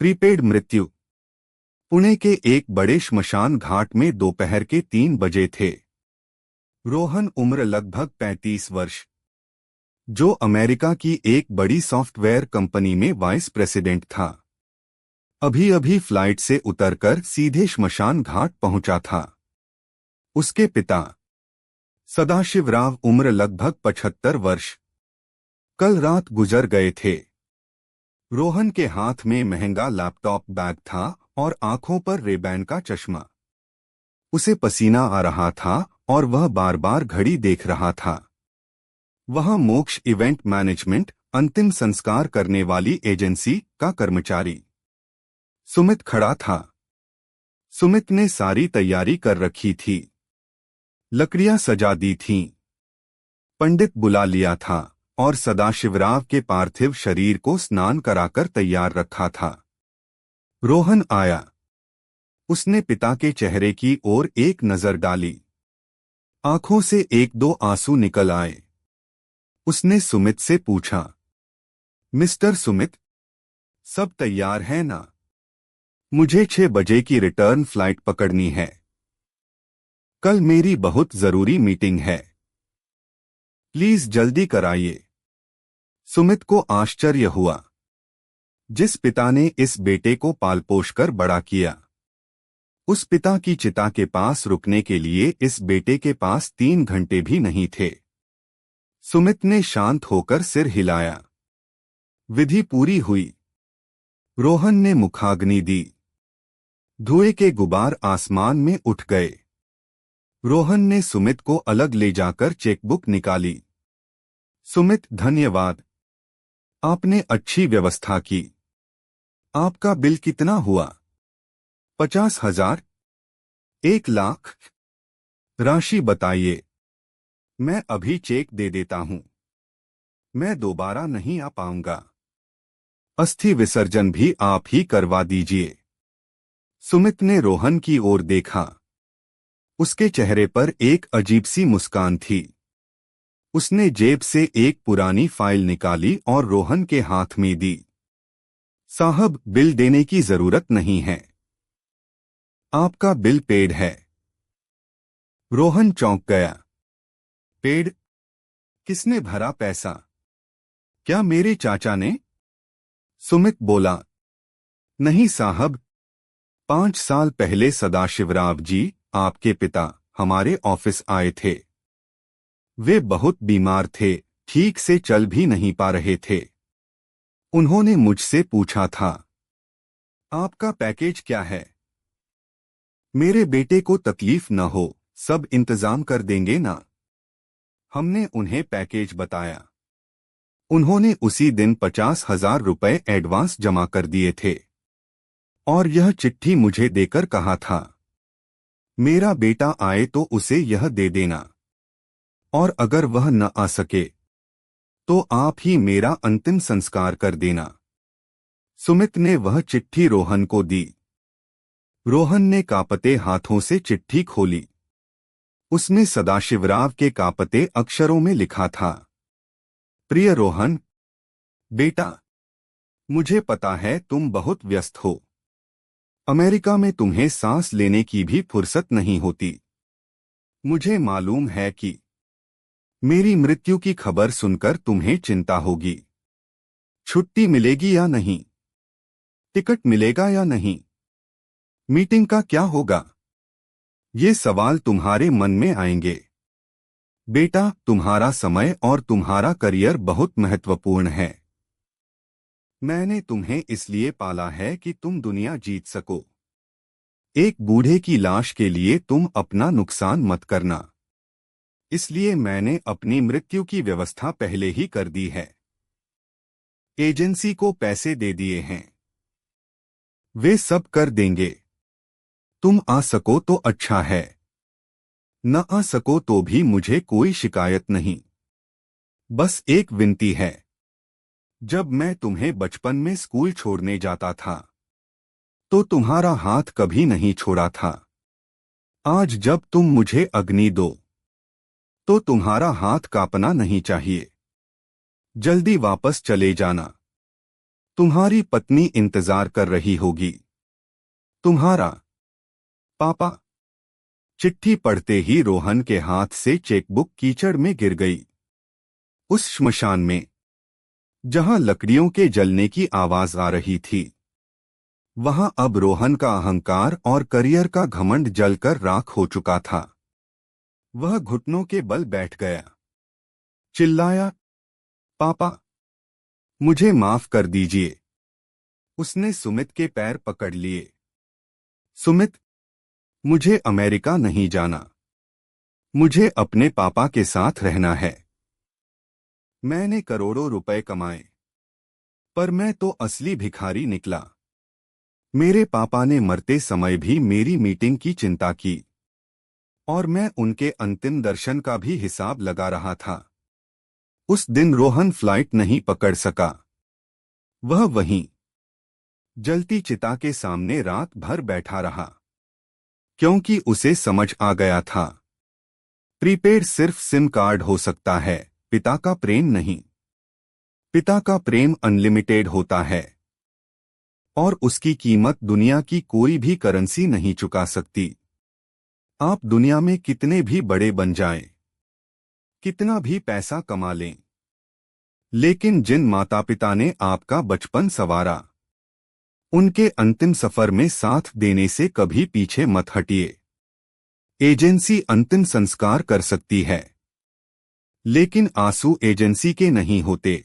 Prepaid मृत्यु। पुणे के एक बड़े श्मशान घाट में दोपहर के 3 बजे थे। रोहन उम्र लगभग 35 वर्ष, जो अमेरिका की एक बड़ी सॉफ्टवेयर कंपनी में वाइस प्रेसिडेंट था, अभी अभी फ्लाइट से उतरकर सीधे श्मशान घाट पहुंचा था। उसके पिता सदाशिवराव उम्र लगभग 75 वर्ष कल रात गुजर गए थे। रोहन के हाथ में महंगा लैपटॉप बैग था और आंखों पर रेबैन का चश्मा। उसे पसीना आ रहा था और वह बार बार घड़ी देख रहा था। वह मोक्ष इवेंट मैनेजमेंट, अंतिम संस्कार करने वाली एजेंसी का कर्मचारी सुमित खड़ा था। सुमित ने सारी तैयारी कर रखी थी। लकड़ियां सजा दी थीं, पंडित बुला लिया था और सदाशिवराव के पार्थिव शरीर को स्नान कराकर तैयार रखा था। रोहन आया। उसने पिता के चेहरे की ओर एक नजर डाली। आंखों से 1-2 आंसू निकल आए। उसने सुमित से पूछा, मिस्टर सुमित, सब तैयार है ना? मुझे 6 बजे की रिटर्न फ्लाइट पकड़नी है। कल मेरी बहुत जरूरी मीटिंग है। प्लीज जल्दी कराइए। सुमित को आश्चर्य हुआ। जिस पिता ने इस बेटे को पाल पोष कर बड़ा किया, उस पिता की चिता के पास रुकने के लिए इस बेटे के पास 3 घंटे भी नहीं थे। सुमित ने शांत होकर सिर हिलाया। विधि पूरी हुई। रोहन ने मुखाग्नि दी। धुएं के गुबार आसमान में उठ गए। रोहन ने सुमित को अलग ले जाकर चेकबुक निकाली। सुमित, धन्यवाद, आपने अच्छी व्यवस्था की। आपका बिल कितना हुआ? 50,000? 1 लाख? राशि बताइए, मैं अभी चेक दे देता हूं। मैं दोबारा नहीं आ पाऊंगा। अस्थि विसर्जन भी आप ही करवा दीजिए। सुमित ने रोहन की ओर देखा। उसके चेहरे पर एक अजीब सी मुस्कान थी। उसने जेब से एक पुरानी फाइल निकाली और रोहन के हाथ में दी। साहब, बिल देने की जरूरत नहीं है, आपका बिल पेड है। रोहन चौंक गया। पेड? किसने भरा पैसा? क्या मेरे चाचा ने? सुमित बोला, नहीं साहब, 5 साल पहले सदाशिवराव जी, आपके पिता, हमारे ऑफिस आए थे। वे बहुत बीमार थे, ठीक से चल भी नहीं पा रहे थे। उन्होंने मुझसे पूछा था, आपका पैकेज क्या है? मेरे बेटे को तकलीफ न हो, सब इंतजाम कर देंगे ना? हमने उन्हें पैकेज बताया। उन्होंने उसी दिन 50,000 रुपए एडवांस जमा कर दिए थे और यह चिट्ठी मुझे देकर कहा था, मेरा बेटा आए तो उसे यह दे देना, और अगर वह न आ सके तो आप ही मेरा अंतिम संस्कार कर देना। सुमित ने वह चिट्ठी रोहन को दी। रोहन ने कांपते हाथों से चिट्ठी खोली। उसमें सदाशिवराव के कांपते अक्षरों में लिखा था, प्रिय रोहन, बेटा, मुझे पता है तुम बहुत व्यस्त हो। अमेरिका में तुम्हें सांस लेने की भी फुर्सत नहीं होती। मुझे मालूम है कि मेरी मृत्यु की खबर सुनकर तुम्हें चिंता होगी। छुट्टी मिलेगी या नहीं? टिकट मिलेगा या नहीं? मीटिंग का क्या होगा? ये सवाल तुम्हारे मन में आएंगे। बेटा, तुम्हारा समय और तुम्हारा करियर बहुत महत्वपूर्ण है। मैंने तुम्हें इसलिए पाला है कि तुम दुनिया जीत सको। एक बूढ़े की लाश के लिए तुम अपना नुकसान मत करना। इसलिए मैंने अपनी मृत्यु की व्यवस्था पहले ही कर दी है। एजेंसी को पैसे दे दिए हैं, वे सब कर देंगे। तुम आ सको तो अच्छा है, न आ सको तो भी मुझे कोई शिकायत नहीं। बस एक विनती है, जब मैं तुम्हें बचपन में स्कूल छोड़ने जाता था तो तुम्हारा हाथ कभी नहीं छोड़ा था। आज जब तुम मुझे अग्नि दो तो तुम्हारा हाथ कांपना नहीं चाहिए। जल्दी वापस चले जाना। तुम्हारी पत्नी इंतजार कर रही होगी। तुम्हारा पापा। चिट्ठी पढ़ते ही रोहन के हाथ से चेकबुक कीचड़ में गिर गई। उस श्मशान में जहां लकड़ियों के जलने की आवाज आ रही थी, वहां अब रोहन का अहंकार और करियर का घमंड जलकर राख हो चुका था। वह घुटनों के बल बैठ गया, चिल्लाया, पापा, मुझे माफ कर दीजिए। उसने सुमित के पैर पकड़ लिए। सुमित, मुझे अमेरिका नहीं जाना। मुझे अपने पापा के साथ रहना है। मैंने करोड़ों रुपए कमाए, पर मैं तो असली भिखारी निकला। मेरे पापा ने मरते समय भी मेरी मीटिंग की चिंता की, और मैं उनके अंतिम दर्शन का भी हिसाब लगा रहा था। उस दिन रोहन फ्लाइट नहीं पकड़ सका। वह वहीं जलती चिता के सामने रात भर बैठा रहा, क्योंकि उसे समझ आ गया था, प्रीपेड सिर्फ सिम कार्ड हो सकता है, पिता का प्रेम नहीं। पिता का प्रेम अनलिमिटेड होता है, और उसकी कीमत दुनिया की कोई भी करेंसी नहीं चुका सकती। आप दुनिया में कितने भी बड़े बन जाएं, कितना भी पैसा कमा लें, लेकिन जिन माता पिता ने आपका बचपन संवारा, उनके अंतिम सफर में साथ देने से कभी पीछे मत हटिए। एजेंसी अंतिम संस्कार कर सकती है, लेकिन आंसू एजेंसी के नहीं होते।